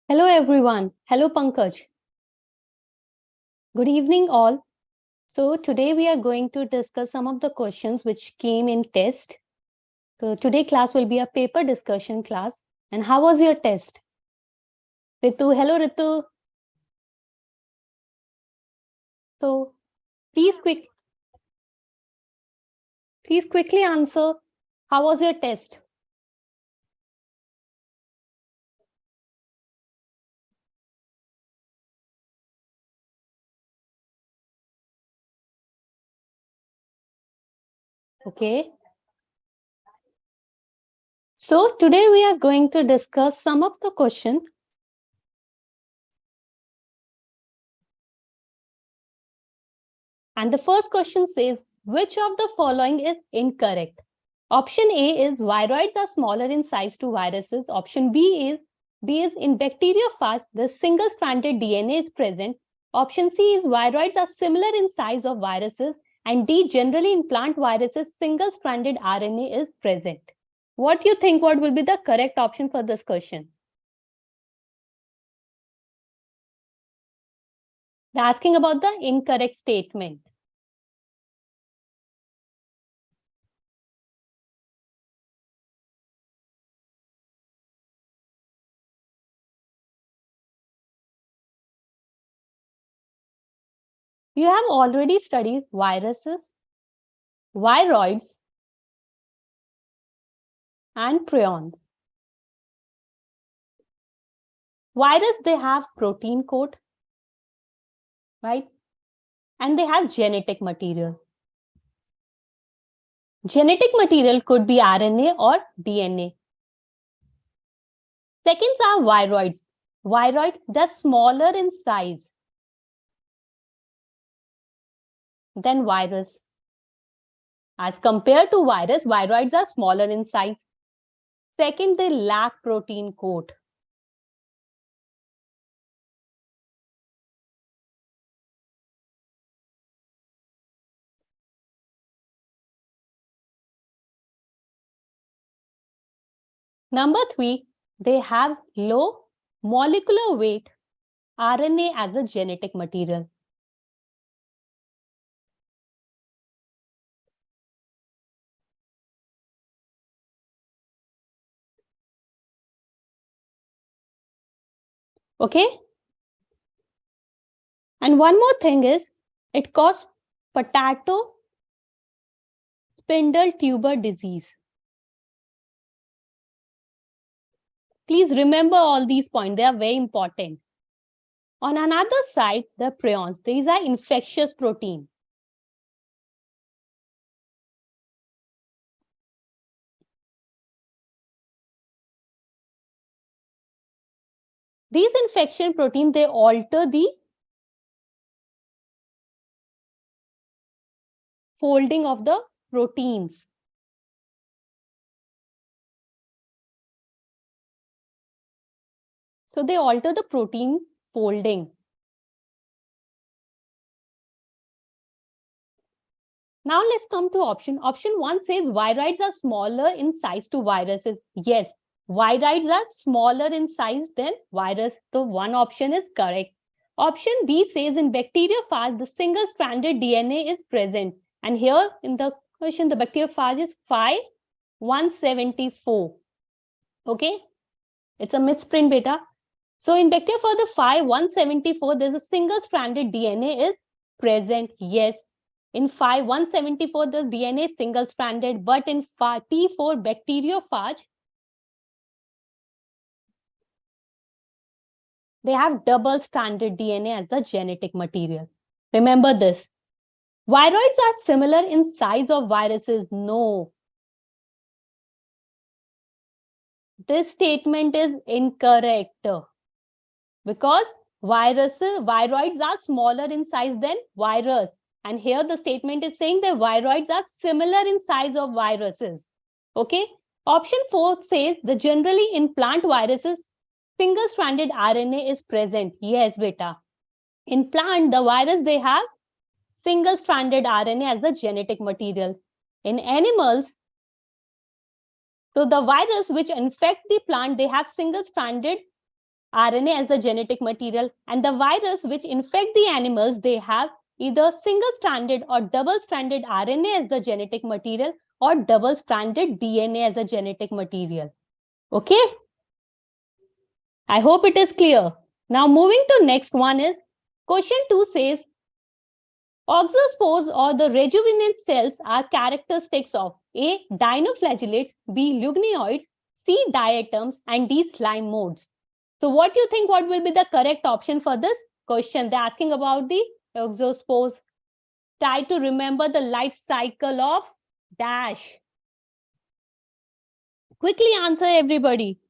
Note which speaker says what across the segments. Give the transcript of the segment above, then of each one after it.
Speaker 1: Hello everyone. Hello Pankaj. Good evening all. So today we are going to discuss some of the questions which came in test. So today class will be a paper discussion class. And how was your test? Ritu, hello Ritu. So please quickly answer. How was your test? Okay. So today we are going to discuss some of the question. And the first question says, which of the following is incorrect? Option A is viroids are smaller in size to viruses. Option B is in bacteriophage, the single-stranded DNA is present. Option C is viroids are similar in size of viruses. And D, generally in plant viruses, single-stranded RNA is present. What do you think? What will be the correct option for this question? They're asking about the incorrect statement. You have already studied viruses, viroids, and prions. Virus, they have protein coat, right? And they have genetic material. Genetic material could be RNA or DNA. Seconds are viroids. Viroid, they're smaller in size than virus. As compared to virus, viroids are smaller in size. Second, they lack protein coat. Number 3, they have low molecular weight RNA as a genetic material. Okay? And one more thing is, it causes potato spindle tuber disease. Please remember all these points. They are very important. On another side, the prions. These are infectious protein. These infection protein, they alter the folding of the proteins. So they alter the protein folding. Now let's come to option. Option 1 says viroids are smaller in size to viruses. Yes, viroids are smaller in size than virus. So one option is correct. Option B says in bacteriophage, the single-stranded DNA is present. And here in the question, the bacteriophage is Phi 174. Okay, it's a misprint beta. So in bacteriophage, the Phi 174, there's a single-stranded DNA is present. Yes. In Phi 174, the DNA is single-stranded, but in T4 bacteriophage, they have double-stranded DNA as the genetic material. Remember this. Viroids are similar in size of viruses. No. This statement is incorrect because viroids are smaller in size than virus. And here the statement is saying that viroids are similar in size of viruses. Okay. Option 4 says the generally in plant viruses, single-stranded RNA is present. Yes, beta. In plant, the virus, they have single-stranded RNA as the genetic material. In animals, so the virus which infect the plant, they have single-stranded RNA as the genetic material, and the virus which infect the animals, they have either single-stranded or double-stranded RNA as the genetic material or double-stranded DNA as a genetic material. Okay? I hope it is clear. Now moving to next one is, question 2 says, oxospores or the rejuvenant cells are characteristics of A. Dinoflagellates, B. Lugneoids, C. Diatoms, and D. Slime modes. So what do you think, what will be the correct option for this question? They're asking about the oxospores. Try to remember the life cycle of dash. Quickly answer, everybody.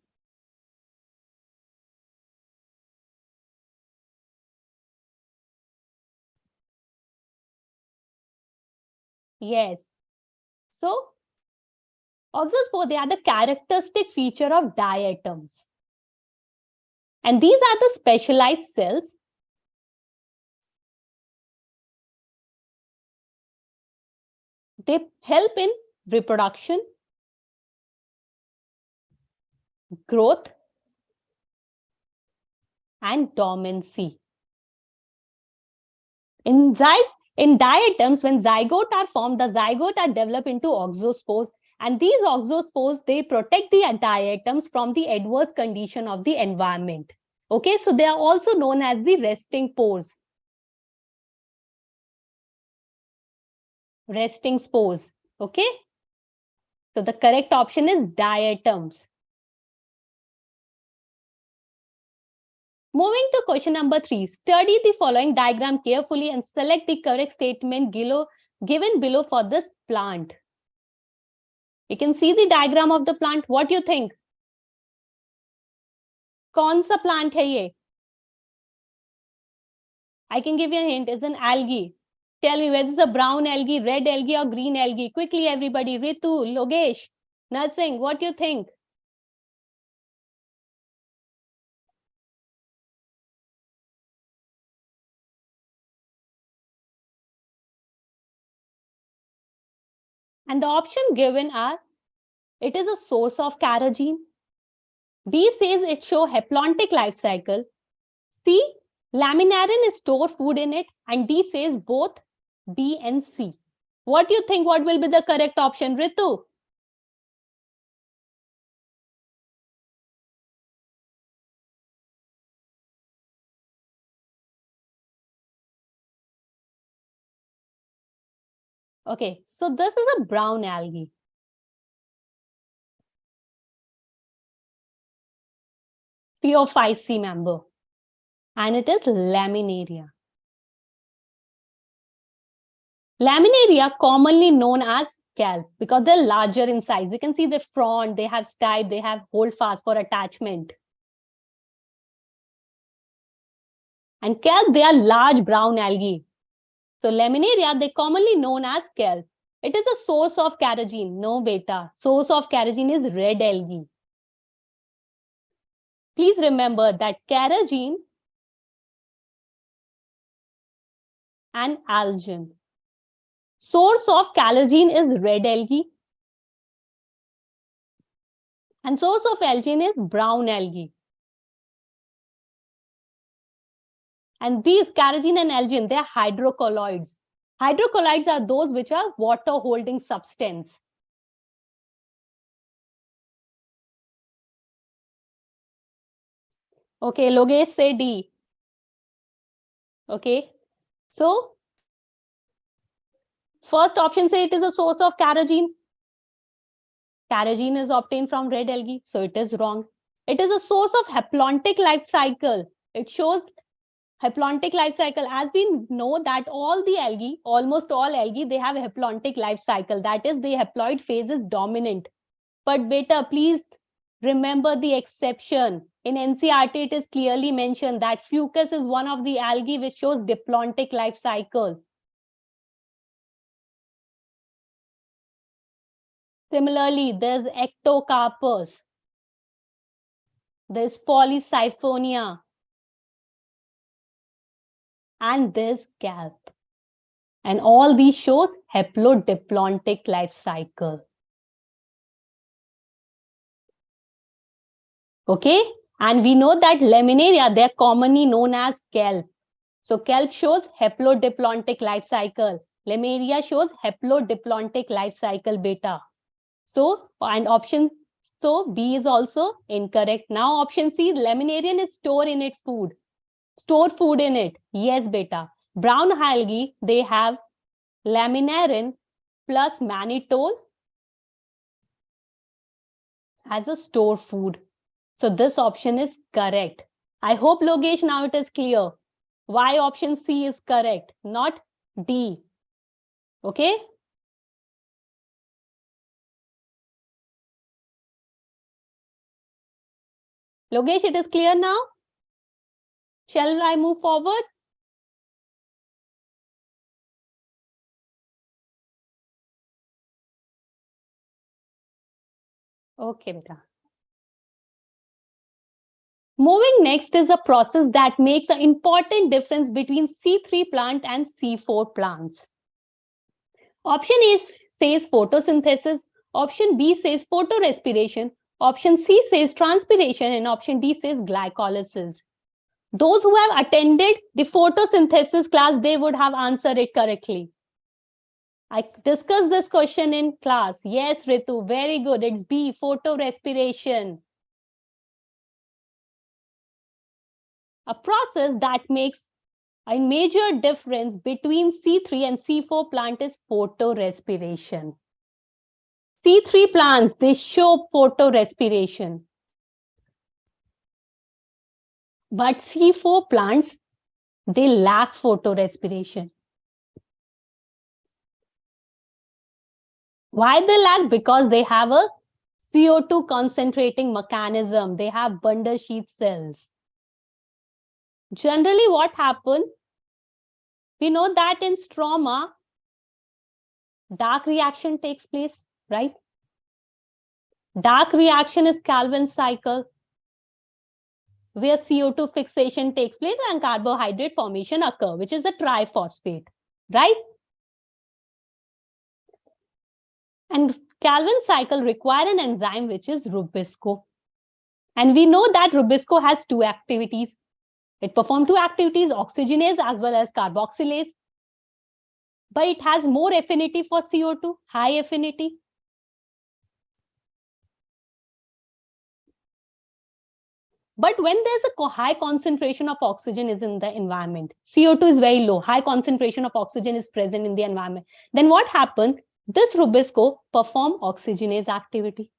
Speaker 1: Yes. So oxospores, they are the characteristic feature of diatoms. And these are the specialized cells they help in reproduction, growth, and dormancy. In diatoms, when zygote are formed, the zygote are developed into oxospores, and these oxospores, they protect the diatoms from the adverse condition of the environment. Okay, so they are also known as the resting pores. Resting spores. Okay, so the correct option is diatoms. Moving to question number 3, study the following diagram carefully and select the correct statement given below for this plant. You can see the diagram of the plant. What do you think? कौन सा plant है ये? I can give you a hint. It's an algae. Tell me whether it's a brown algae, red algae, or green algae. Quickly, everybody. Ritu, Logesh, Narsingh, what do you think? And the option given are, it is a source of carrageen. B says it shows haplontic life cycle. C, laminarin store food in it. And D says both B and C. What do you think? What will be the correct option, Ritu? Okay, so this is a brown algae. Phaeophyce member. And it is Laminaria. Laminaria, commonly known as kelp, because they're larger in size. You can see the frond, they have stipe, they have holdfast for attachment. And kelp, they are large brown algae. So Laminaria, they commonly known as kelp. It is a source of carrageen. No, beta. Source of carrageen is red algae. Please remember that carrageen and algin. Source of carrageen is red algae. And source of algin is brown algae. And these carrageen and algin, they are hydrocolloids. Hydrocolloids are those which are water-holding substance. Okay, Logesh say D. Okay, so first option say it is a source of carrageen. Carrageen is obtained from red algae, so it is wrong. It is a source of haplontic life cycle. It shows haplontic life cycle. As we know that all the algae, almost all algae, they have a haplontic life cycle. That is, the haploid phase is dominant. But beta, please remember the exception. In NCERT, it is clearly mentioned that fucus is one of the algae which shows diplontic life cycle. Similarly, there's Ectocarpus. There's Polysiphonia. And there's kelp. And all these shows haplodiplontic life cycle. Okay, And we know that laminaria, they're commonly known as kelp. So kelp shows haplodiplontic life cycle. Laminaria shows haplodiplontic life cycle beta. So, and option, so B is also incorrect. Now option C, laminarian is store in it food. Store food in it. Yes, beta. Brown algae, they have laminarin plus mannitol as a store food. So this option is correct. I hope, Logesh, now it is clear why option C is correct, not D. Okay? Logesh, it is clear now? Shall I move forward? Okay, beta. Moving next is a process that makes an important difference between C3 plant and C4 plants. Option A says photosynthesis, option B says photorespiration, option C says transpiration, and option D says glycolysis. Those who have attended the photosynthesis class, they would have answered it correctly. I discussed this question in class. Yes, Ritu, very good. It's B, photorespiration. A process that makes a major difference between C3 and C4 plant is photorespiration. C3 plants, they show photorespiration. But C4 plants, they lack photorespiration. Why they lack? Because they have a CO2 concentrating mechanism. They have bundle sheath cells. Generally, what happens? We know that in stroma, dark reaction takes place, right? Dark reaction is Calvin cycle, where CO2 fixation takes place and carbohydrate formation occur, which is the triphosphate, right? And Calvin cycle require an enzyme which is Rubisco. And we know that Rubisco has two activities. It performs two activities, oxygenase as well as carboxylase. But it has more affinity for CO2, high affinity. But when there's a high concentration of oxygen is in the environment, CO2 is very low, high concentration of oxygen is present in the environment, then what happens? This Rubisco perform oxygenase activity.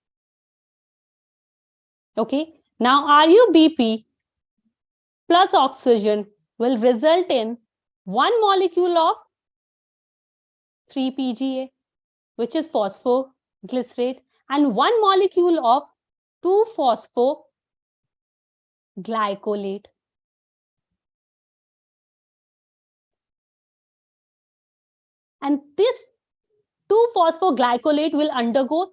Speaker 1: Okay, now RuBP plus oxygen will result in one molecule of 3-PGA, which is phosphoglycerate, and one molecule of 2-phosphoglycolate. And this 2-phosphoglycolate will undergo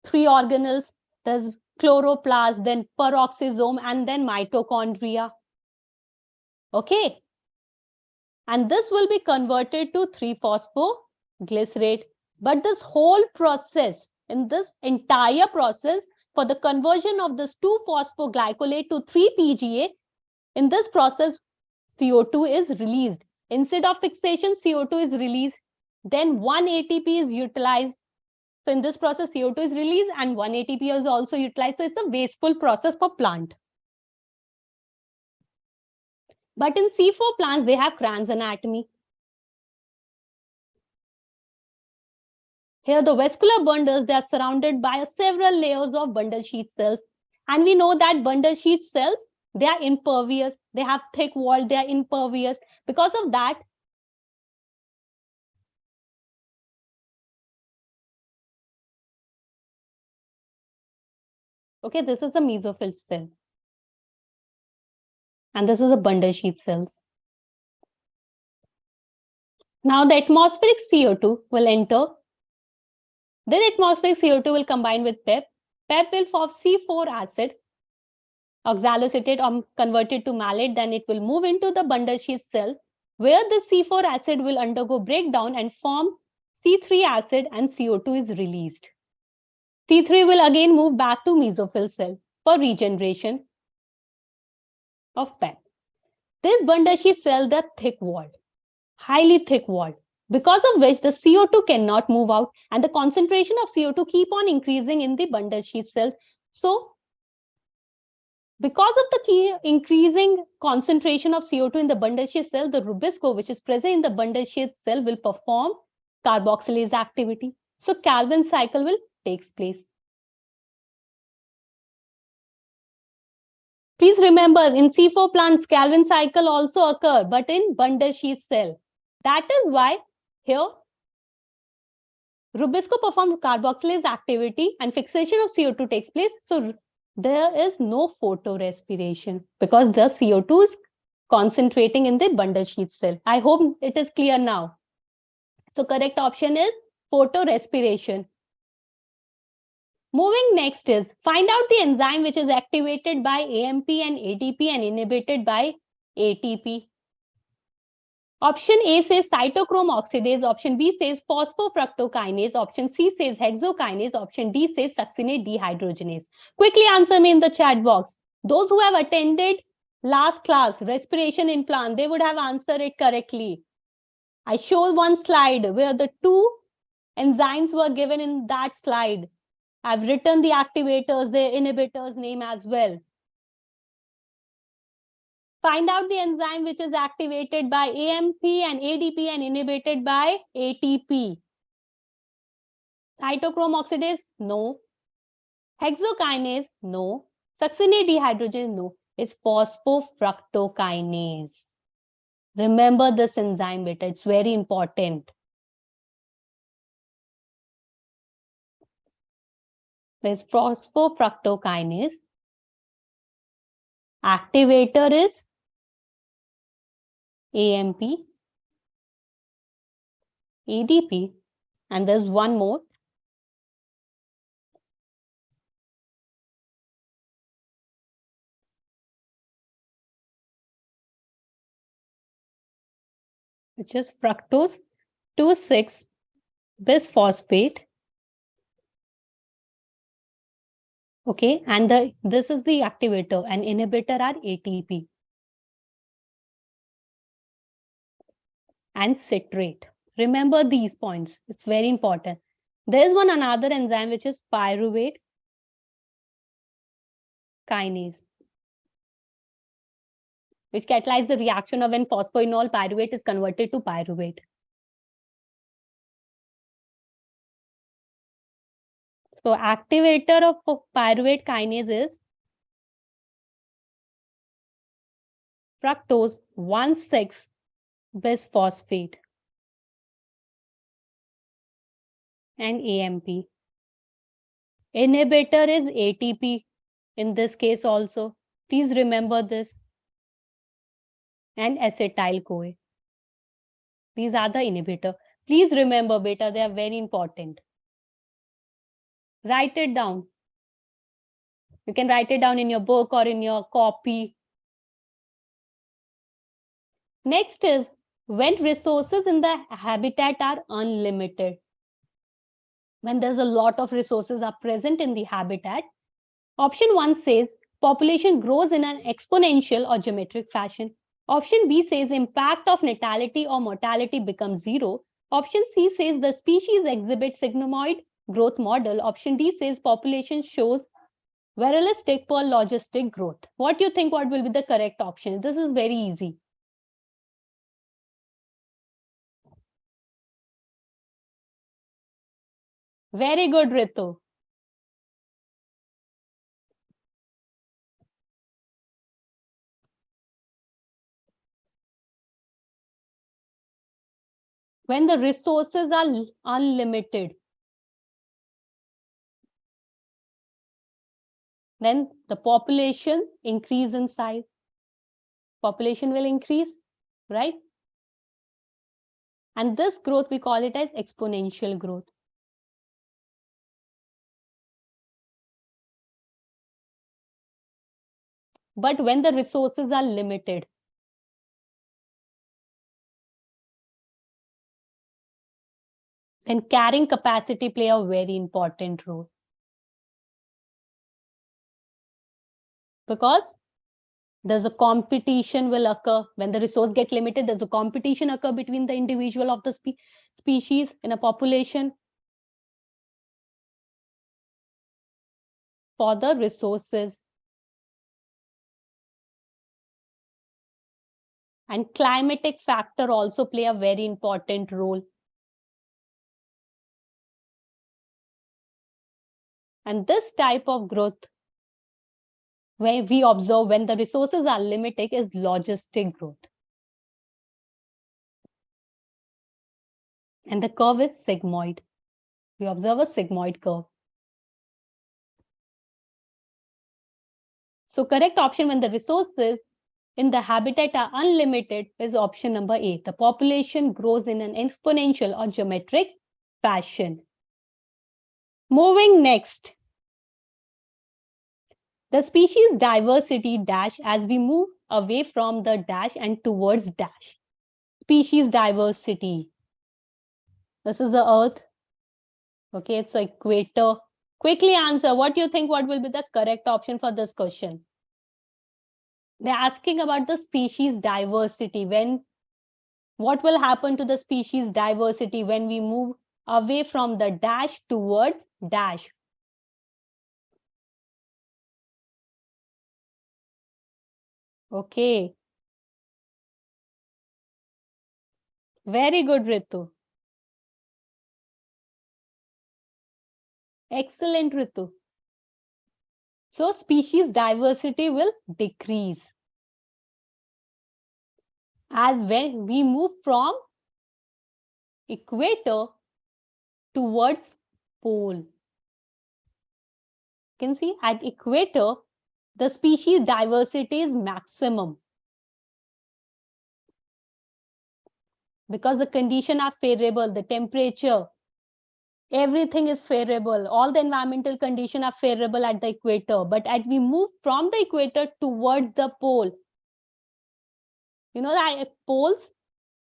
Speaker 1: three organelles. There's chloroplast, then peroxisome, and then mitochondria. Okay. And this will be converted to 3-phosphoglycerate. But this whole process, in this entire process, for the conversion of this 2-phosphoglycolate to 3-PGA, in this process, CO2 is released. Instead of fixation, CO2 is released. Then 1 ATP is utilized. So in this process, CO2 is released and 1 ATP is also utilized. So it's a wasteful process for plant. But in C4 plants, they have Kranz anatomy. Here, the vascular bundles, they are surrounded by several layers of bundle sheath cells. And we know that bundle sheath cells, they are impervious. They have thick wall, they are impervious. Because of that, okay, this is the mesophyll cell. And this is the bundle sheath cells. Now the atmospheric CO2 will enter. Then atmospheric CO2 will combine with PEP. PEP will form C4 acid, oxaloacetate or converted to malate. Then it will move into the bundle sheath cell, where the C4 acid will undergo breakdown and form C3 acid, and CO2 is released. C3 will again move back to mesophyll cell for regeneration. of PEP. This bundle sheet cell, they're thick-walled, highly thick-walled, because of which the CO2 cannot move out and the concentration of CO2 keep on increasing in the bundle sheet cell. So because of the key increasing concentration of CO2 in the bundle sheet cell, the Rubisco, which is present in the bundle sheet cell, will perform carboxylase activity. So Calvin cycle will take place. Please remember, in C4 plants, Calvin cycle also occur, but in bundle sheet cell. That is why here Rubisco performs carboxylase activity and fixation of CO2 takes place. So there is no photorespiration because the CO2 is concentrating in the bundle sheet cell. I hope it is clear now. So correct option is photorespiration. Moving next is find out the enzyme which is activated by AMP and ADP and inhibited by ATP. Option A says cytochrome oxidase, option B says phosphofructokinase, option C says hexokinase, option D says succinate dehydrogenase. Quickly answer me in the chat box. Those who have attended last class, respiration in plant, they would have answered it correctly. I showed one slide where the two enzymes were given in that slide. I've written the activators, the inhibitors name as well. Find out the enzyme which is activated by AMP and ADP and inhibited by ATP. Cytochrome oxidase? No. Hexokinase? No. Succinate dehydrogenase? No. It's phosphofructokinase. Remember this enzyme bit. It's very important. There's phosphofructokinase. Activator is AMP, ADP, and there's one more. Which is fructose 2,6-bisphosphate. Okay, and this is the activator and inhibitor are ATP and citrate. Remember these points. It's very important. There's another enzyme which is pyruvate kinase, which catalyzes the reaction of when phosphoenol pyruvate is converted to pyruvate. So activator of pyruvate kinase is fructose 1,6-bisphosphate and AMP. Inhibitor is ATP in this case also. Please remember this. And acetyl-CoA. These are the inhibitor. Please remember, beta, they are very important. Write it down. You can write it down in your book or in your copy. Next is when resources in the habitat are unlimited. When there's a lot of resources are present in the habitat. Option 1 says population grows in an exponential or geometric fashion. Option B says impact of natality or mortality becomes zero. Option C says the species exhibits sigmoid growth model. Option D says population shows viralistic per logistic growth. What do you think? What will be the correct option? This is very easy. Very good, Ritu. When the resources are unlimited, then the population increase in size. Population will increase, right? And this growth, we call it as exponential growth. But when the resources are limited, then carrying capacity play a very important role. Because There's a competition will occur when the resource get limited. There's a competition occur between the individual of the species in a population for the resources. And climatic factor also play a very important role. And this type of growth where we observe when the resources are limited is logistic growth. And the curve is sigmoid. We observe a sigmoid curve. So correct option when the resources in the habitat are unlimited is option number A. The population grows in an exponential or geometric fashion. Moving next. The species diversity dash as we move away from the dash and towards dash. Species diversity. This is the Earth. Okay, it's the equator. Quickly answer. What do you think? What will be the correct option for this question? They're asking about the species diversity. What will happen to the species diversity when we move away from the dash towards dash? Okay. Very good, Ritu. Excellent, Ritu. So species diversity will decrease as when we move from equator towards pole. You can see at equator, the species diversity is maximum because the conditions are favorable, the temperature, everything is favorable. All the environmental conditions are favorable at the equator. But as we move from the equator towards the pole, you know that at poles,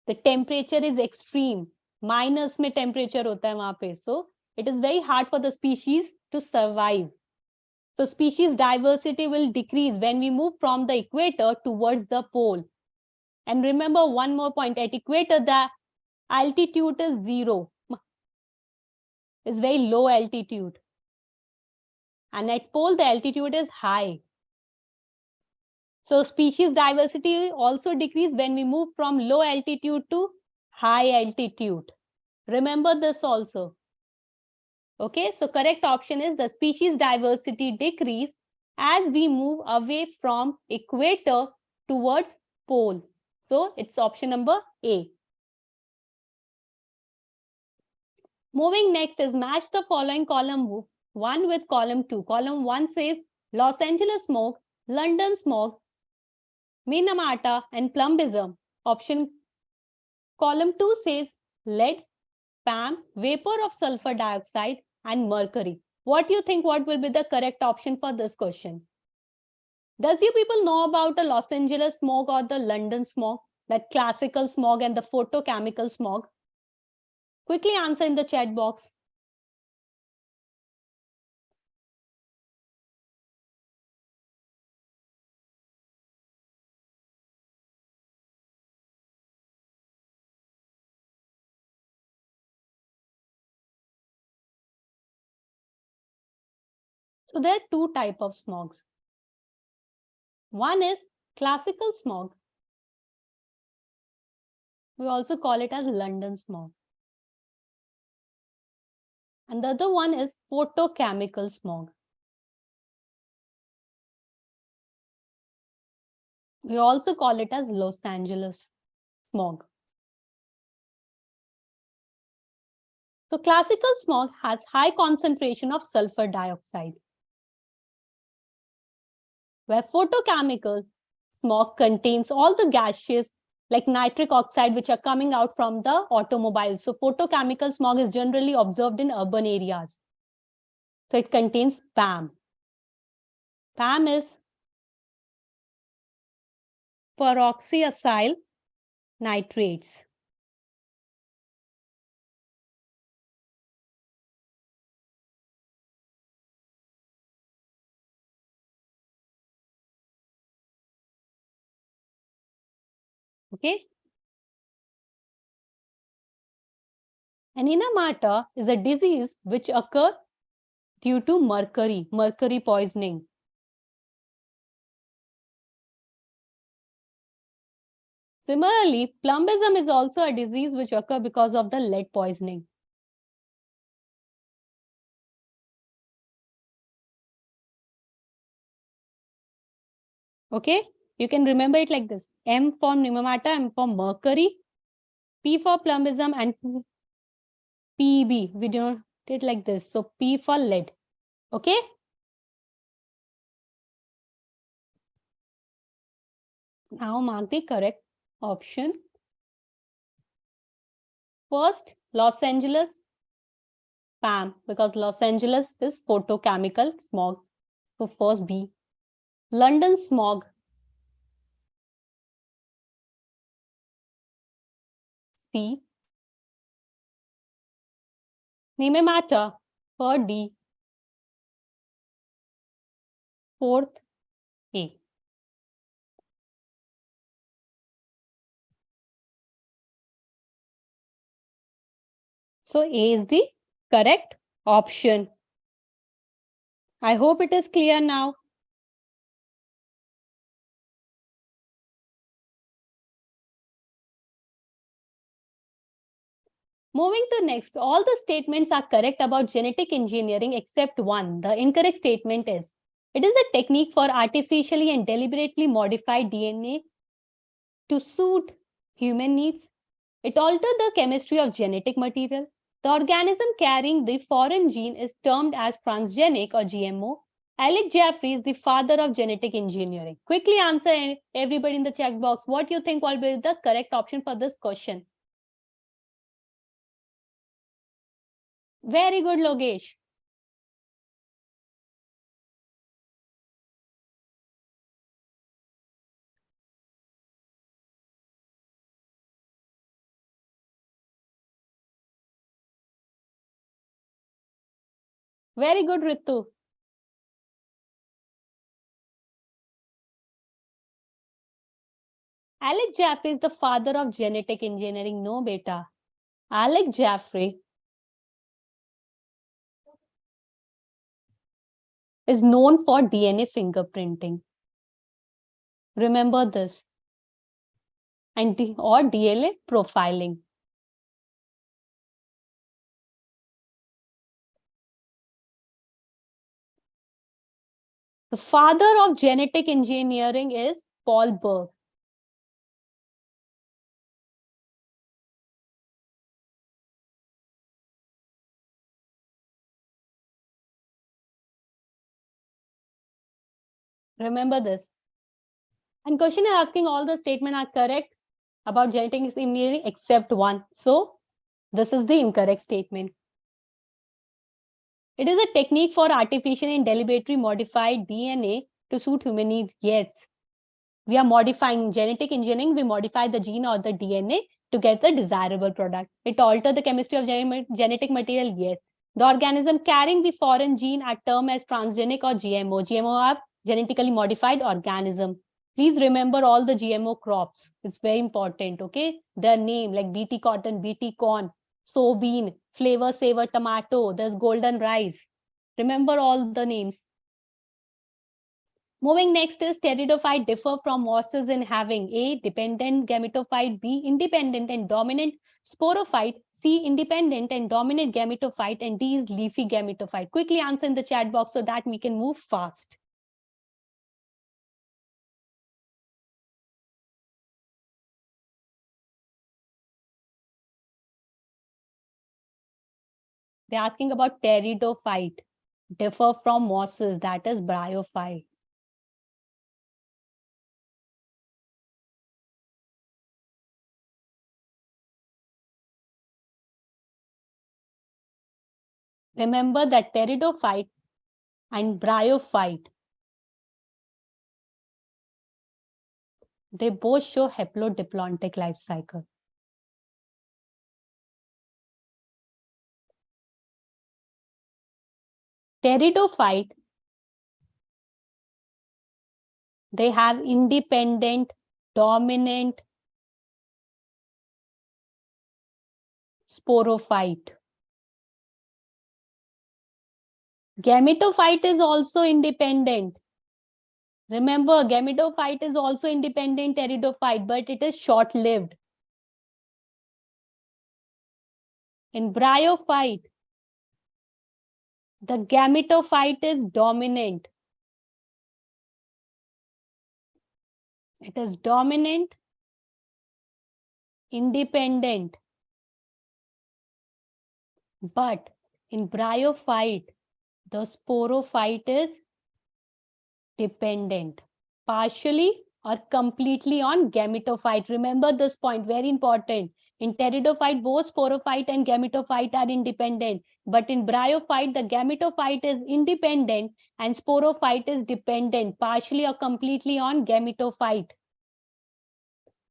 Speaker 1: the temperature is extreme. Minus में temperature होता है वहां पे. So it is very hard for the species to survive. So species diversity will decrease when we move from the equator towards the pole. And remember one more point, at equator, the altitude is 0. It's very low altitude. And at pole, the altitude is high. So species diversity also decrease when we move from low altitude to high altitude. Remember this also. Okay, so correct option is the species diversity decrease as we move away from equator towards pole. So it's option number A. Moving next is match the following column 1 with column 2. Column 1 says Los Angeles smog, London smog, Minamata and plumbism. Option column 2 says lead, PAM, vapor of sulfur dioxide and mercury. What do you think? What will be the correct option for this question? Does you people know about the Los Angeles smog or the London smog? That classical smog and the photochemical smog? Quickly answer in the chat box. So there are two types of smogs. One is classical smog. We also call it as London smog. And the other one is photochemical smog. We also call it as Los Angeles smog. So classical smog has high concentration of sulfur dioxide, where photochemical smog contains all the gases like nitric oxide which are coming out from the automobiles. So photochemical smog is generally observed in urban areas. So it contains PAM. PAM is peroxyacyl nitrates. Okay. Anemia is a disease which occurs due to mercury poisoning. Similarly, plumbism is also a disease which occurs because of the lead poisoning. Okay, you can remember it like this. M for pneumomata, M for mercury, P for plumbism, and PB. We do it like this. So P for lead. Okay. Now mark the correct option. First, Los Angeles, PAM, because Los Angeles is photochemical smog. So first B. London smog, C. Pneumomata, for D. Fourth, A. So A is the correct option. I hope it is clear now. Moving to next, all the statements are correct about genetic engineering except one. The incorrect statement is, it is a technique for artificially and deliberately modified DNA to suit human needs. It alters the chemistry of genetic material. The organism carrying the foreign gene is termed as transgenic or GMO. Alec Jeffrey is the father of genetic engineering. Quickly answer, everybody in the chat box, what you think will be the correct option for this question. Very good, Logesh. Very good, Ritu. Alec Jeffrey is the father of genetic engineering. No, beta. Alec Jeffrey is known for DNA fingerprinting. Remember this. And or DNA profiling. The father of genetic engineering is Paul Berg. Remember this. And question is asking all the statements are correct about genetic engineering except one. So this is the incorrect statement. It is a technique for artificial and deliberately modified DNA to suit human needs. Yes. We are modifying genetic engineering. We modify the gene or the DNA to get the desirable product. It alters the chemistry of genetic material. Yes. The organism carrying the foreign gene are termed as transgenic or GMO. GMO are genetically modified organism. Please remember all the GMO crops. It's very important. Okay. Their name like BT cotton, BT corn, soybean, flavor saver tomato. There's golden rice. Remember all the names. Moving next is pteridophyte differ from mosses in having A, dependent gametophyte, B, independent and dominant sporophyte, C, independent and dominant gametophyte, and D is leafy gametophyte. Quickly answer in the chat box so that we can move fast. They're asking about pteridophyte, differ from mosses, that is bryophyte. Remember that pteridophyte and bryophyte, they both show haplodiplontic life cycle. Pteridophyte, they have independent, dominant, Sporophyte. Gametophyte is also independent. Remember, gametophyte is also independent pteridophyte, but it is short-lived. In bryophyte, the gametophyte is dominant. It is dominant, independent. But in bryophyte, the sporophyte is dependent, partially or completely on gametophyte. Remember this point, very important. In pteridophyte, both sporophyte and gametophyte are independent. But in bryophyte, the gametophyte is independent and sporophyte is dependent, partially or completely on gametophyte.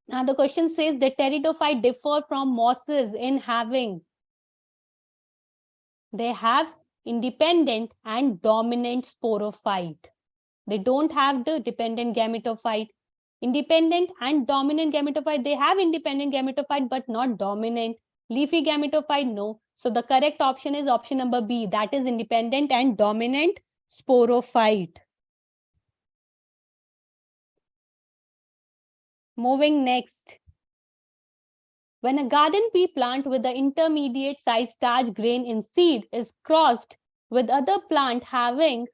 Speaker 1: Now the question says the pteridophyte differ from mosses in having. They have independent and dominant sporophyte. They don't have the dependent gametophyte. Independent and dominant gametophyte, they have independent gametophyte but not dominant. Leafy gametophyte, no. So the correct option is option number B, that is independent and dominant sporophyte. Moving next. When a garden pea plant with the intermediate size starch grain in seed is crossed with other plant having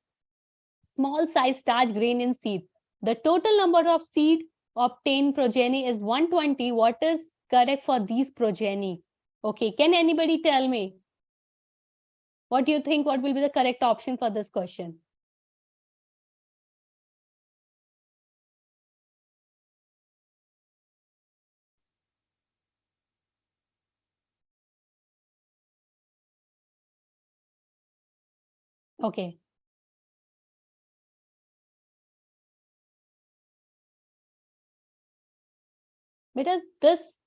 Speaker 1: small size starch grain in seed, the total number of seed obtained progeny is 120. What is correct for these progeny? Okay, can anybody tell me? What do you think? What will be the correct option for this question? Okay. Because this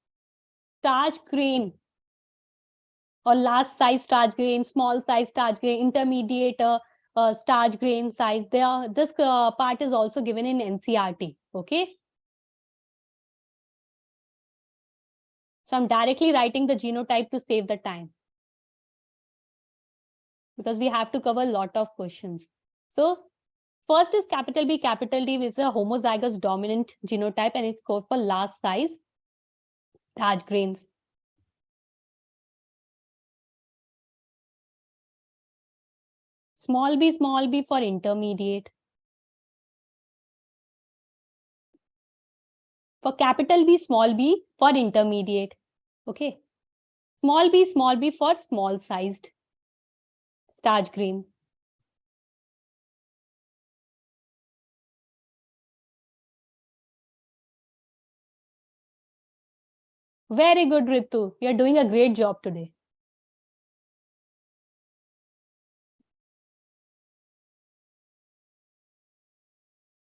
Speaker 1: starch grain or large size starch grain, small size starch grain, intermediate starch grain size, this part is also given in NCERT. Okay. So I'm directly writing the genotype to save the time, because we have to cover a lot of questions. So first is capital B, capital D, which is a homozygous dominant genotype, and it's called for large size starch grains. Small b for intermediate. For capital B, small b for intermediate. Okay. Small b for small sized starch grain. Very good, Ritu. You're doing a great job today.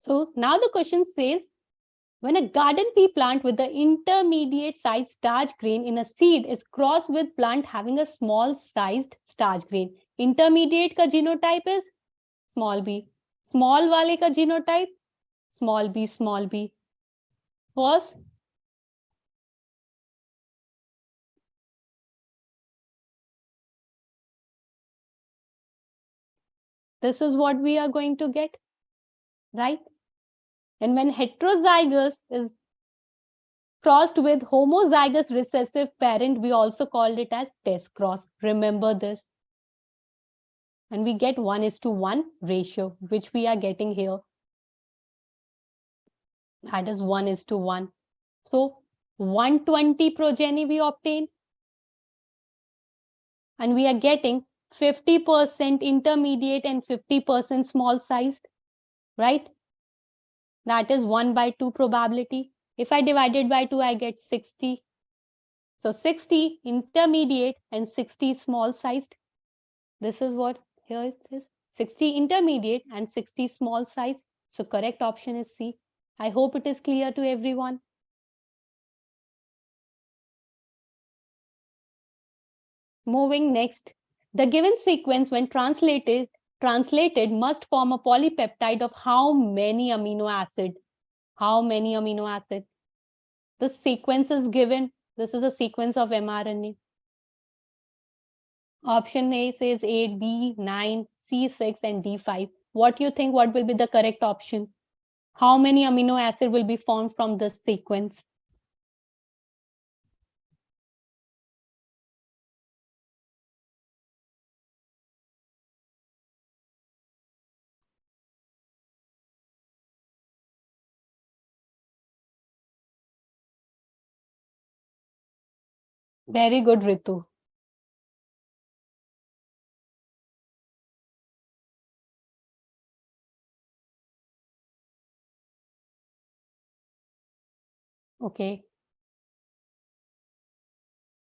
Speaker 1: So now the question says, when a garden pea plant with the intermediate sized starch grain in a seed is crossed with plant having a small sized starch grain, intermediate का genotype is small b. Small वाले का genotype small b, small b. First, this is what we are going to get, right? And when heterozygous is crossed with homozygous recessive parent, we also called it as test cross. Remember this. And we get 1:1 ratio, which we are getting here. That is 1:1. So 120 progeny we obtain. And we are getting 50% intermediate and 50% small sized, right? That is 1/2 probability. If I divide it by 2, I get 60. So 60 intermediate and 60 small sized. This is what here it is. 60 intermediate and 60 small size. So correct option is C. I hope it is clear to everyone. Moving next, the given sequence when translated must form a polypeptide of how many amino acid? How many amino acid? The sequence is given. This is a sequence of mRNA. Option A says 8, B 9, C 6, and D 5. What do you think? What will be the correct option? How many amino acid will be formed from this sequence? Very good, Ritu. Okay.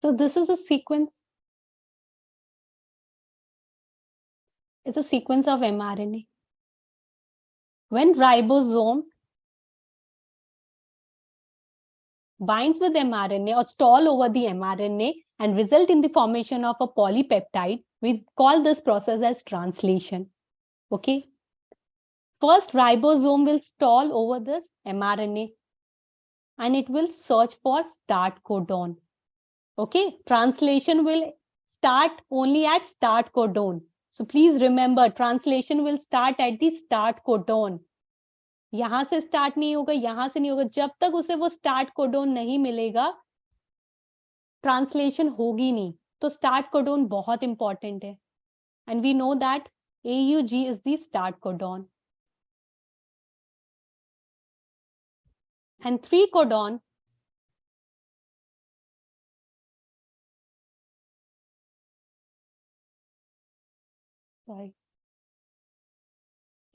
Speaker 1: So this is a sequence. It's a sequence of mRNA. When ribosome binds with mRNA or stall over the mRNA and result in the formation of a polypeptide, we call this process as translation. Okay. First, ribosome will stall over this mRNA and it will search for start codon. Okay. Translation will start only at start codon. So please remember, translation will start at the start codon. यहां से start नहीं होगा, यहां से नहीं होगा. जब तक उसे वो स्टार्ट कोडोन नहीं मिलेगा, ट्रांसलेशन होगी नहीं. तो स्टार्ट कोडोन बहुत इंपॉर्टेंट है. And we know that AUG is the start codon. And 3 codon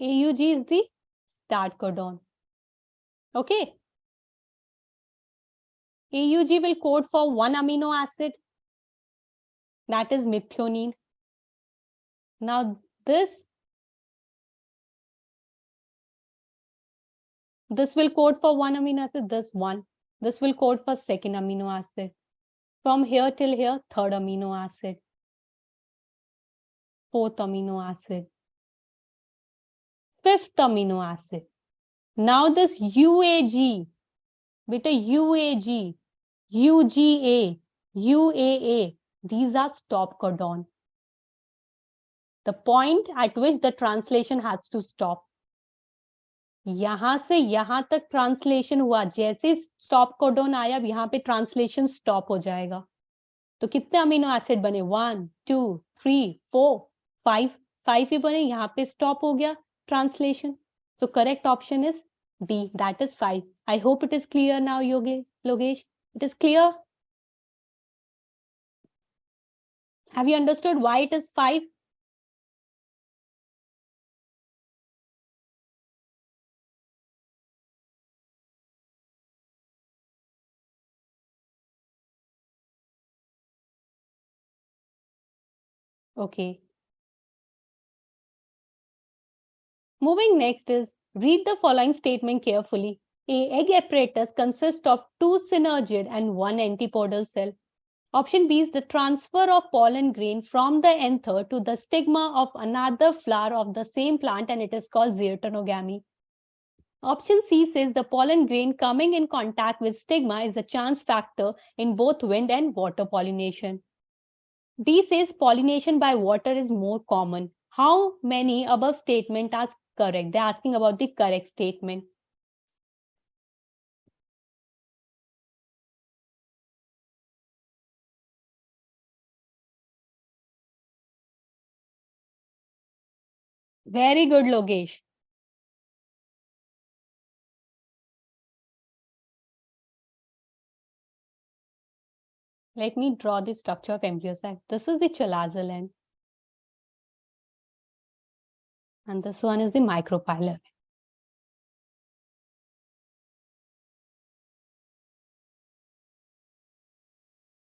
Speaker 1: AUG is the start codon. Okay. AUG will code for one amino acid, that is methionine. Now this will code for one amino acid, this one. This will code for second amino acid. From here till here, third amino acid, fourth amino acid, fifth amino acid. Now this UAG, beta UAG, UGA, UAA, these are stop codon. The point at which the translation has to stop. यहां से यहां तक translation हुआ, जैसे stop codon आया, यहां पे translation stop हो जाएगा. तो कितने अमीनो एसिड बने? 1 2 3 4 5. 5 ही बने, यहां पे स्टॉप हो गया translation. So correct option is D, that is 5. I hope it is clear now, Logesh. It is clear? Have you understood why it is 5? Okay. Moving next is, read the following statement carefully. A egg apparatus consists of 2 synergid and 1 antipodal cell. Option B is the transfer of pollen grain from the anther to the stigma of another flower of the same plant, and it is called zootonogamy. Option C says the pollen grain coming in contact with stigma is a chance factor in both wind and water pollination. D says pollination by water is more common. How many above statements are correct? They're asking about the correct statement. Very good, Logesh. Let me draw the structure of embryo sac. This is the chalazal end. And this one is the micropylar.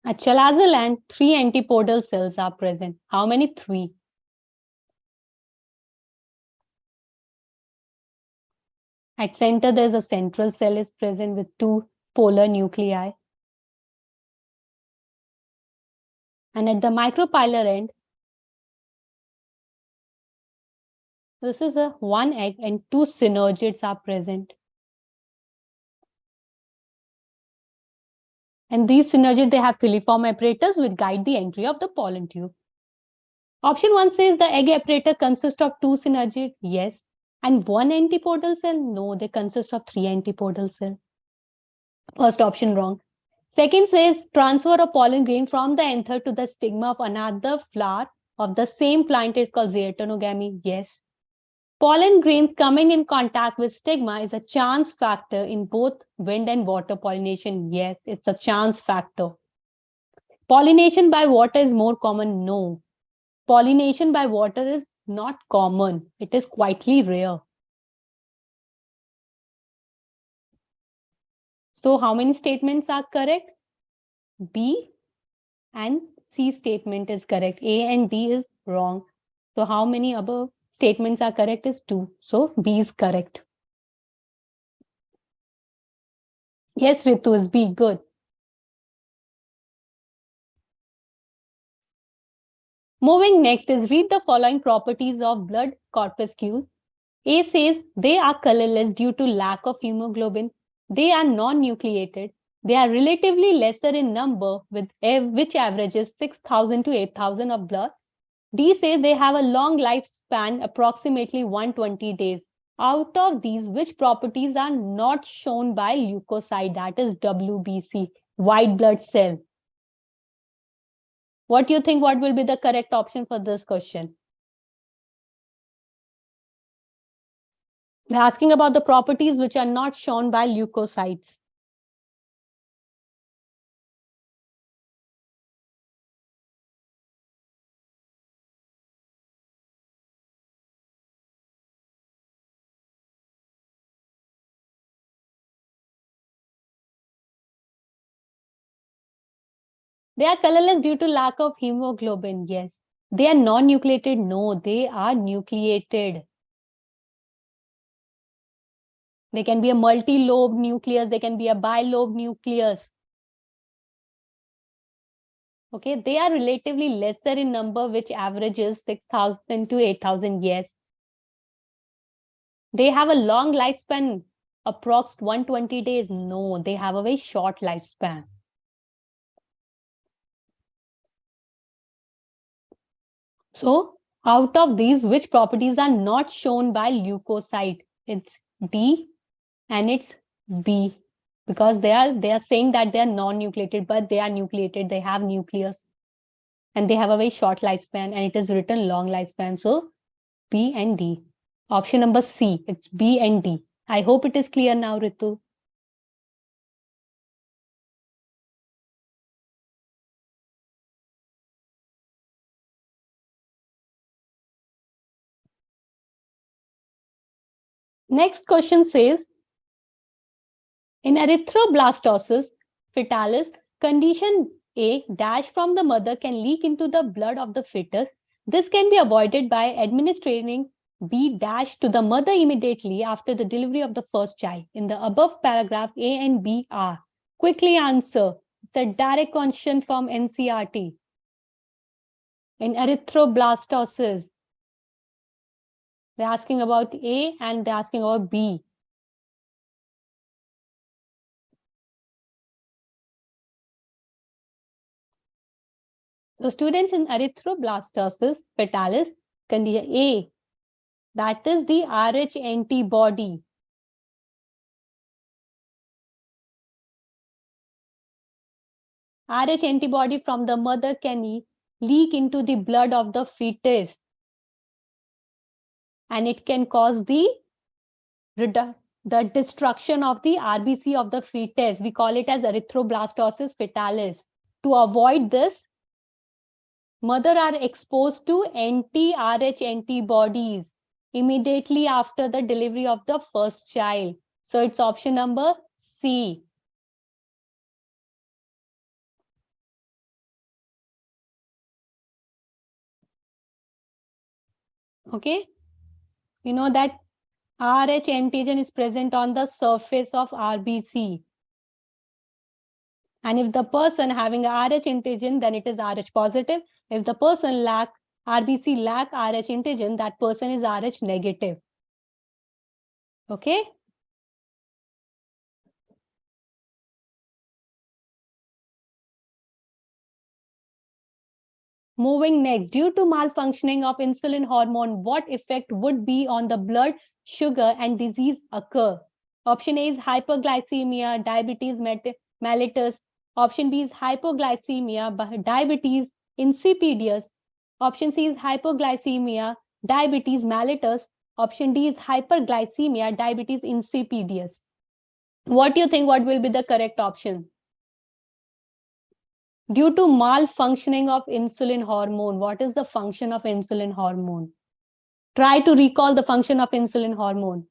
Speaker 1: At chalazal end, 3 antipodal cells are present. How many? 3. At center, there's a central cell is present with 2 polar nuclei. And at the micropylar end, this is a 1 egg and 2 synergids are present. And these synergids, they have filiform apparatus which guide the entry of the pollen tube. Option 1 says the egg apparatus consists of 2 synergid. Yes. And 1 antipodal cell? No, they consist of 3 antipodal cells. First option wrong. Second says transfer of pollen grain from the anther to the stigma of another flower of the same plant is called zootonogamy. Yes. Pollen grains coming in contact with stigma is a chance factor in both wind and water pollination. Yes, it's a chance factor. Pollination by water is more common. No. Pollination by water is not common. It is quietly rare. So how many statements are correct? B and C statement is correct. A and D is wrong. So how many above statements are correct is 2. So B is correct. Yes, Ritu is B. Good. Moving next is read the following properties of blood corpuscles. A says they are colorless due to lack of hemoglobin. They are non-nucleated. They are relatively lesser in number, with which averages 6,000 to 8,000 of blood. D says they have a long lifespan, approximately 120 days. Out of these, which properties are not shown by leukocyte, that is WBC, white blood cell? What do you think? What will be the correct option for this question? They're asking about the properties which are not shown by leukocytes. They are colorless due to lack of hemoglobin. Yes. They are non-nucleated. No, they are nucleated. They can be a multi-lobe nucleus. They can be a bilobe nucleus. Okay, they are relatively lesser in number, which averages 6,000 to 8,000. Yes. They have a long lifespan, approx 120 days. No, they have a very short lifespan. So out of these, which properties are not shown by leukocyte? It's D and it's B, because they are saying that they are non-nucleated, but they are nucleated. They have nucleus and they have a very short lifespan, and it is written long lifespan. So B and D. Option number C, it's B and D. I hope it is clear now, Ritu. Next question says, in erythroblastosis fetalis, condition A dash from the mother can leak into the blood of the fetus. This can be avoided by administering B dash to the mother immediately after the delivery of the first child. In the above paragraph, A and B are. Quickly answer. It's a direct question from NCERT. In erythroblastosis, they're asking about A and they're asking about B. So students, in erythroblastosis fetalis, condition A, that is the Rh antibody. Rh antibody from the mother can leak into the blood of the fetus, and it can cause the destruction of the RBC of the fetus. We call it as erythroblastosis fetalis. To avoid this, mother are exposed to anti-Rh antibodies immediately after the delivery of the first child. So it's option number C. Okay, you know that Rh antigen is present on the surface of RBC. And if the person having a Rh antigen, then it is Rh positive. If the person RBC lack Rh antigen, that person is Rh negative. Okay. Moving next, due to malfunctioning of insulin hormone, what effect would be on the blood sugar and disease occur? Option A is hyperglycemia, diabetes mellitus. Option B is hypoglycemia, diabetes insipidus. Option C is hypoglycemia, diabetes mellitus. Option D is hyperglycemia, diabetes insipidus. What do you think? What will be the correct option? Due to malfunctioning of insulin hormone, what is the function of insulin hormone? Try to recall the function of insulin hormone.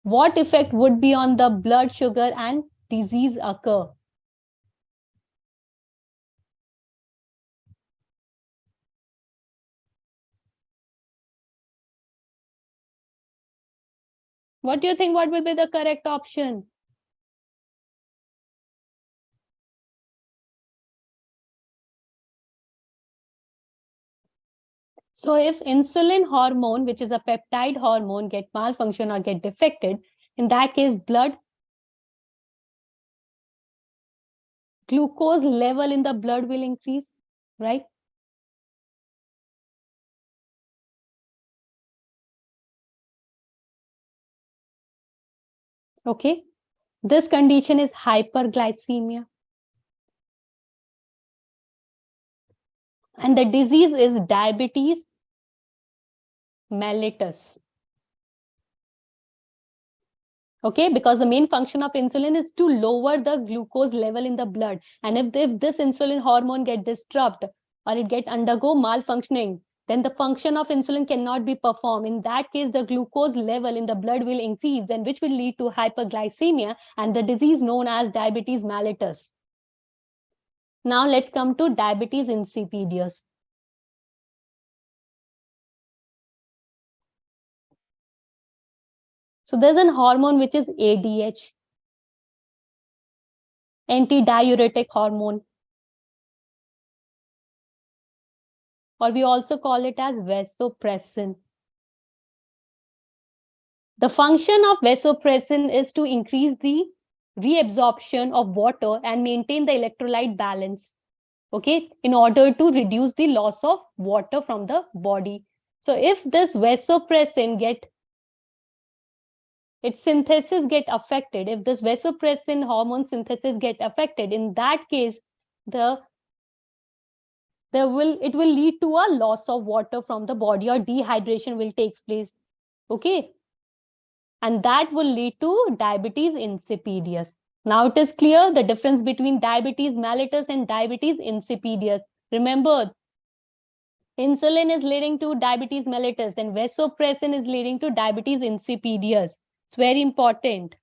Speaker 1: What effect would be on the blood sugar and disease occur? What do you think? What will be the correct option? So if insulin hormone, which is a peptide hormone, get malfunction or get defected, in that case, blood glucose level in the blood will increase, right? Okay. This condition is hyperglycemia. And the disease is diabetes mellitus. Okay, because the main function of insulin is to lower the glucose level in the blood. And if this insulin hormone get disrupted or it get undergo malfunctioning, then the function of insulin cannot be performed. In that case, the glucose level in the blood will increase, and which will lead to hyperglycemia and the disease known as diabetes mellitus. Now let's come to diabetes insipidus. So there's an hormone which is ADH, antidiuretic hormone, or we also call it as vasopressin. The function of vasopressin is to increase the reabsorption of water and maintain the electrolyte balance, okay, in order to reduce the loss of water from the body. So if this vasopressin its synthesis get affected, if this vasopressin hormone synthesis get affected, in that case, it will lead to a loss of water from the body, or dehydration will take place. Okay. And that will lead to diabetes insipidus. Now it is clear the difference between diabetes mellitus and diabetes insipidus. Remember, insulin is leading to diabetes mellitus and vasopressin is leading to diabetes insipidus. It's very important.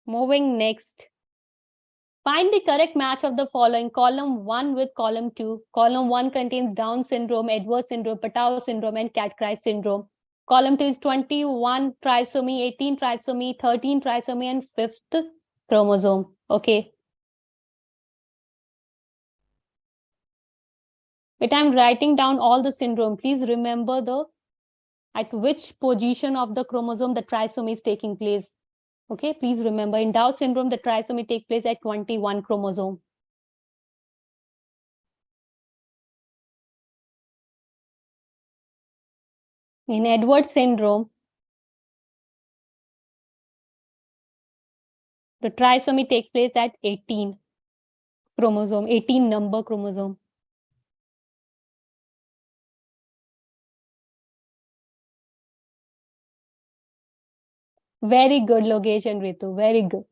Speaker 1: Moving next. Find the correct match of the following. Column 1 with column 2. Column 1 contains Down syndrome, Edwards syndrome, Patau syndrome, and Cat-Cry syndrome. Column 2 is 21 trisomy, 18 trisomy, 13 trisomy, and 5th chromosome. Okay. But I'm writing down all the syndrome. Please remember at which position of the chromosome the trisomy is taking place. Okay, please remember, in Down syndrome, the trisomy takes place at 21 chromosome. In Edwards syndrome, the trisomy takes place at 18 chromosome, 18 number chromosome. Very good, Logesh and Ritu, very good.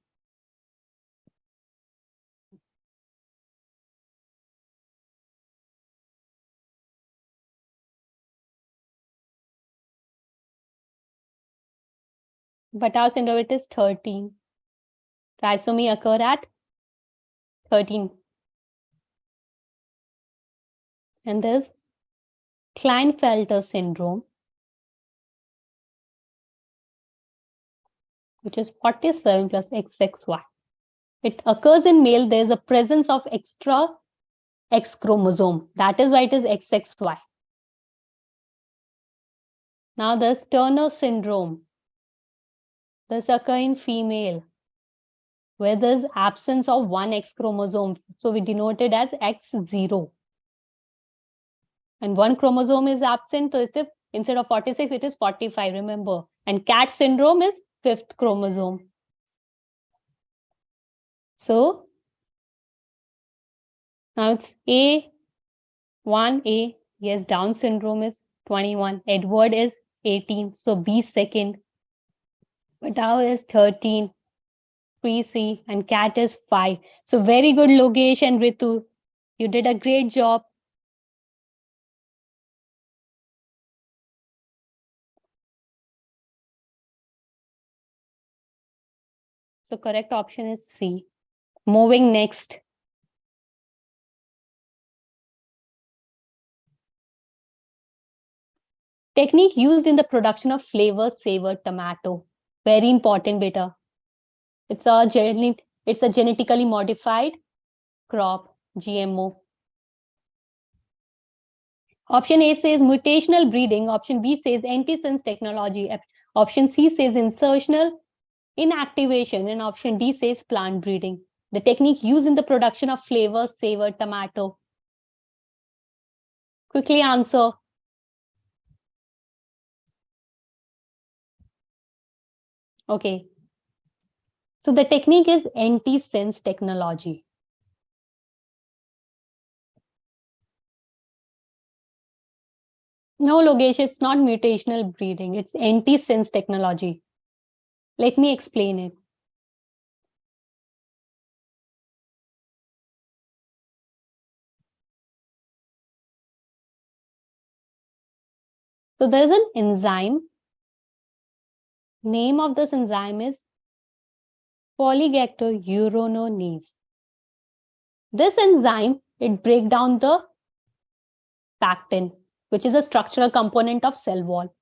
Speaker 1: Patau syndrome, it is 13. Trisomy occur at 13. And there's Klinefelter syndrome, which is 47 plus XXY. It occurs in male. There's a presence of extra X chromosome. That is why it is XXY. Now there's Turner syndrome. This occur in female, where there's absence of one X chromosome. So we denote it as X0. And one chromosome is absent, so it's instead of 46, it is 45, remember. And CAT syndrome is 5th chromosome. So now it's A1A. Yes, Down syndrome is 21. Edward is 18. So B second. Batao is 13. Pre-C. And CAT is 5. So very good, Logesh and Ritu. You did a great job. So correct option is C. Moving next. Technique used in the production of flavor saver tomato. Very important, beta. It's a genetically modified crop, GMO. Option A says mutational breeding. Option B says antisense technology. Option C says insertional inactivation. And option D says plant breeding. The technique used in the production of flavor saver tomato. Quickly answer. Okay. So the technique is antisense technology. No, Logesh, it's not mutational breeding. It's antisense technology. Let me explain it. So there's an enzyme. Name of this enzyme is polygactoruronase. This enzyme, it breaks down the pectin, which is a structural component of cell wall.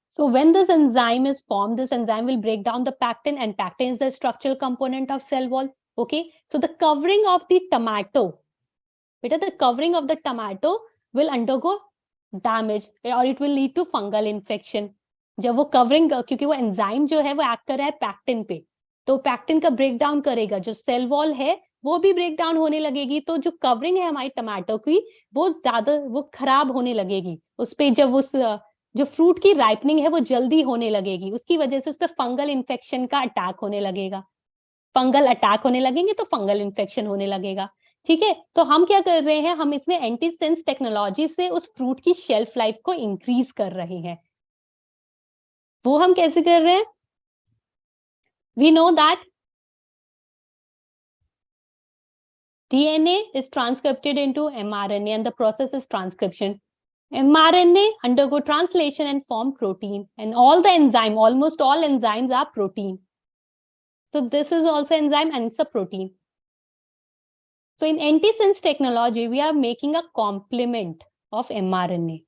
Speaker 1: So when this enzyme is formed, this enzyme will break down the pectin, and pectin is the structural component of cell wall. Okay, so the covering of the tomato, the covering of the tomato will undergo damage or it will lead to fungal infection. जब वो covering, क्योंकि वो enzyme जो है वो act कर रहा है पैक्टिन पे, तो पैक्टिन का ब्रेक डाउन करेगा, जो सेल वॉल है वो भी ब्रेक डाउन होने लगेगी, तो जो कवरिंग है हमारी टमाटो की वो ज्यादा वो खराब होने लगेगी, उस पे जब उस जो फ्रूट की राइपनिंग है वो जल्दी होने लगेगी, उसकी वजह से उस पर फंगल इन्फेक्शन का अटैक होने लगेगा, फंगल अटैक होने लगेंगे तो फंगल इन्फेक्शन होने लगेगा. ठीक है, तो हम क्या कर रहे हैं, हम इसमें एंटीसेंस टेक्नोलॉजी से उस फ्रूट की शेल्फ लाइफ को इंक्रीज कर रहे हैं. वो हम कैसे कर रहे हैं? We know that DNA is transcripted into mRNA and the process is transcription. mRNA undergo translation and form protein, and all the enzyme, almost all enzymes are protein. So this is also enzyme and it's a protein. So in antisense technology, we are making a complement of mRNA.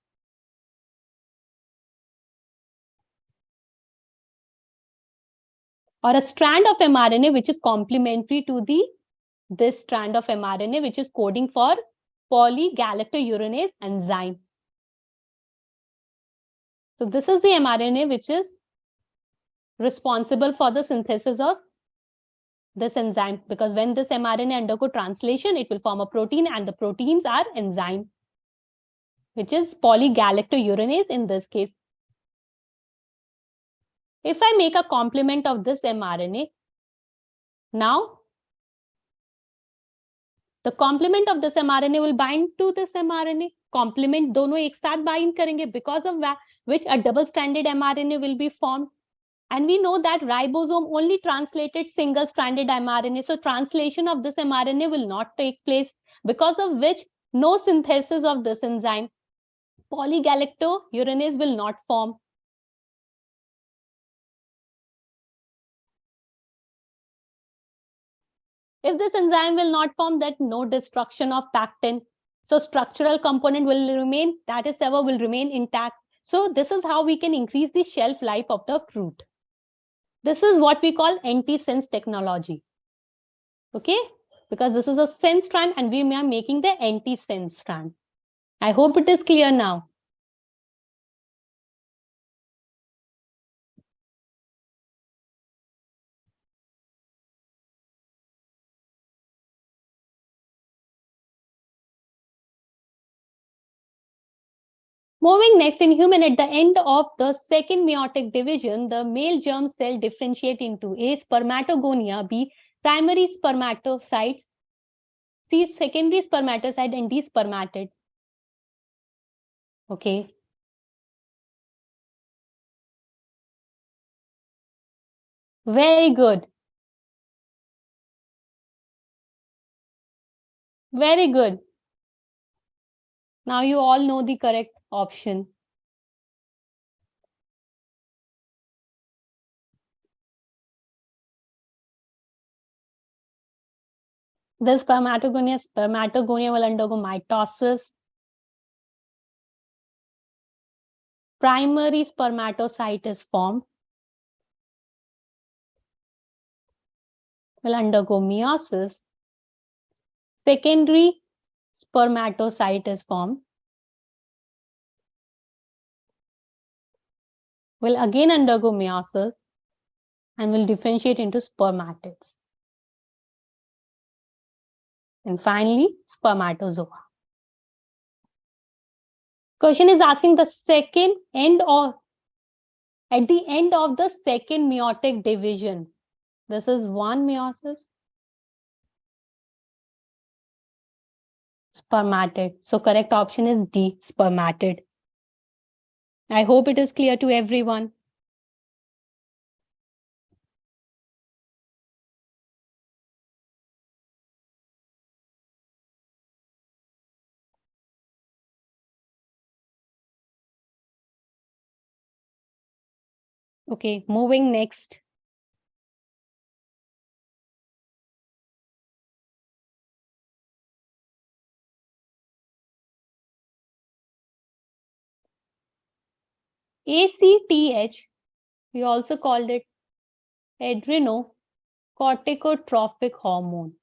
Speaker 1: Or a strand of mRNA which is complementary to this strand of mRNA which is coding for polygalactoruronase enzyme. So this is the mRNA which is responsible for the synthesis of this enzyme, because when this mRNA undergo translation, it will form a protein, and the proteins are enzyme, which is polygalactoruronase in this case. If I make a complement of this mRNA, now the complement of this mRNA will bind to this mRNA. Complement दोनों एक साथ bind करेंगे, because of which a double-stranded mRNA will be formed. And we know that ribosome only translated single-stranded mRNA. So translation of this mRNA will not take place, because of which no synthesis of this enzyme. Polygalactoruronase will not form. If this enzyme will not form, that no destruction of pectin. So structural component will remain, that is will remain intact. So this is how we can increase the shelf life of the fruit. This is what we call anti-sense technology. Okay, because this is a sense strand and we are making the anti-sense strand. I hope it is clear now. Moving next, in human, at the end of the second meiotic division, the male germ cell differentiate into A, spermatogonia, B, primary spermatocytes, C, secondary spermatocyte, and D, spermatid. Okay. Very good. Very good. Now you all know the correct option. The spermatogonia will undergo mitosis. Primary spermatocyte is formed. Will undergo meiosis. Secondary spermatocyte is formed. Will again undergo meiosis and will differentiate into spermatids. And finally, spermatozoa. Question is asking the second end or at the end of the second meiotic division. This is one meiosis. Spermatid. So correct option is D, spermatid. I hope it is clear to everyone. Okay, moving next. ACTH, we also called it adrenocorticotropic hormone.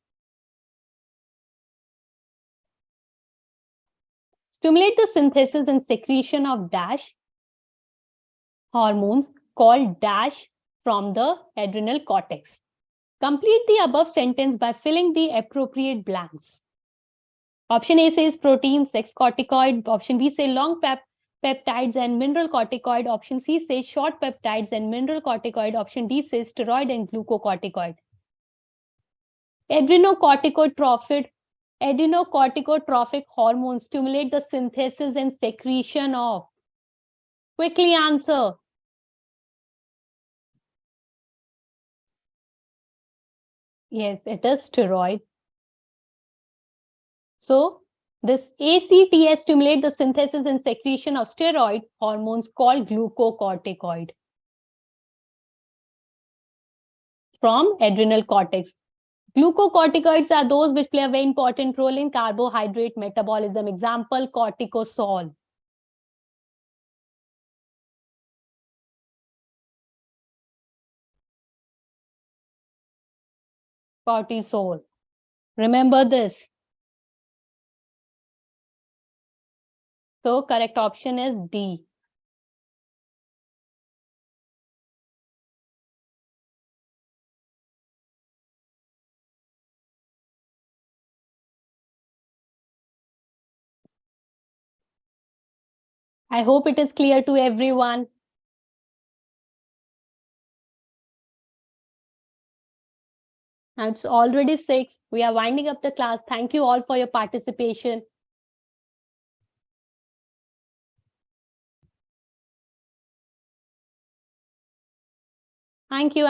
Speaker 1: Stimulate the synthesis and secretion of dash hormones called dash from the adrenal cortex. Complete the above sentence by filling the appropriate blanks. Option A says protein, sex corticoid. Option B says long peptides and mineral corticoid. Option C says short peptides and mineral corticoid. Option D says steroid and glucocorticoid. Adrenocorticotropic hormones stimulate the synthesis and secretion of. Quickly answer. Yes, it is steroid. So this ACTH stimulates the synthesis and secretion of steroid hormones called glucocorticoid from adrenal cortex. Glucocorticoids are those which play a very important role in carbohydrate metabolism. Example, cortisol. Cortisol. Remember this. So correct option is D. I hope it is clear to everyone. Now it's already 6. We are winding up the class. Thank you all for your participation. Thank you.